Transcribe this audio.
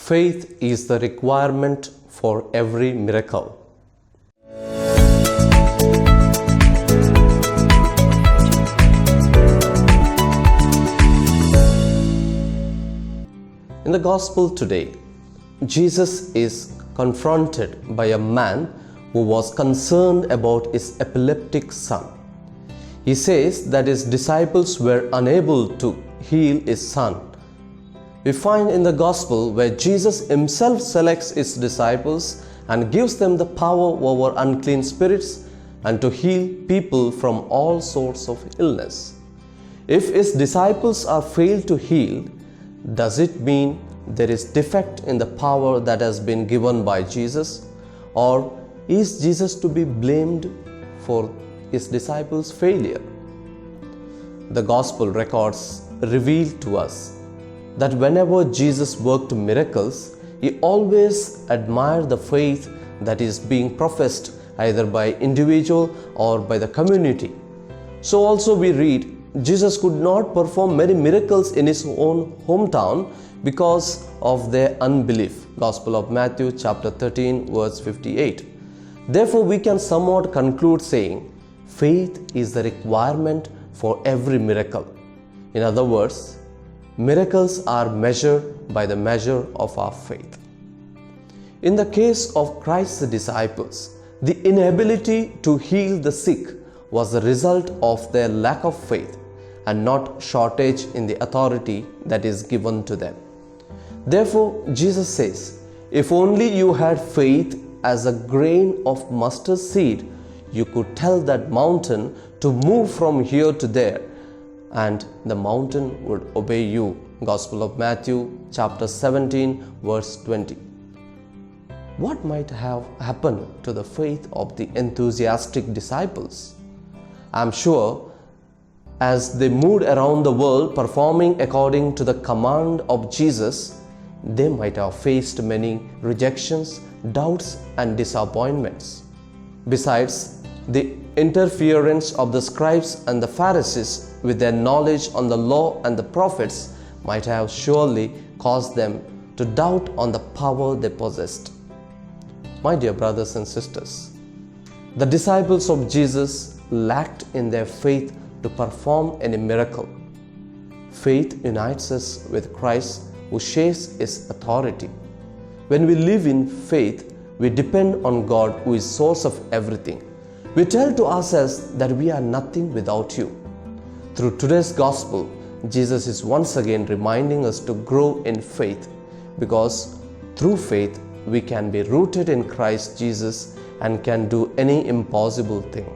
Faith is the requirement for every miracle. In the Gospel today, Jesus is confronted by a man who was concerned about his epileptic son. He says that his disciples were unable to heal his son. We find in the Gospel where Jesus himself selects his disciples and gives them the power over unclean spirits and to heal people from all sorts of illness. If his disciples are failed to heal, does it mean there is defect in the power that has been given by Jesus? Or is Jesus to be blamed for his disciples' failure? The Gospel records reveal to us that whenever Jesus worked miracles, he always admired the faith that is being professed either by individual or by the community. So also we read, Jesus could not perform many miracles in his own hometown because of their unbelief. Gospel of Matthew chapter 13 verse 58. Therefore we can somewhat conclude saying, faith is the requirement for every miracle. In other words, miracles are measured by the measure of our faith. In the case of Christ's disciples, the inability to heal the sick was the result of their lack of faith and not shortage in the authority that is given to them. Therefore, Jesus says, if only you had faith as a grain of mustard seed, you could tell that mountain to move from here to there, and the mountain would obey you. Gospel of Matthew chapter 17 verse 20. What might have happened to the faith of the enthusiastic disciples? I am sure as they moved around the world performing according to the command of Jesus, they might have faced many rejections, doubts and disappointments. Besides, the interference of the scribes and the Pharisees with their knowledge on the law and the prophets might have surely caused them to doubt on the power they possessed. My dear brothers and sisters, the disciples of Jesus lacked in their faith to perform any miracle. Faith unites us with Christ who shares his authority. When we live in faith, we depend on God who is source of everything. We tell to ourselves that we are nothing without you. Through today's gospel, Jesus is once again reminding us to grow in faith, because through faith we can be rooted in Christ Jesus and can do any impossible thing.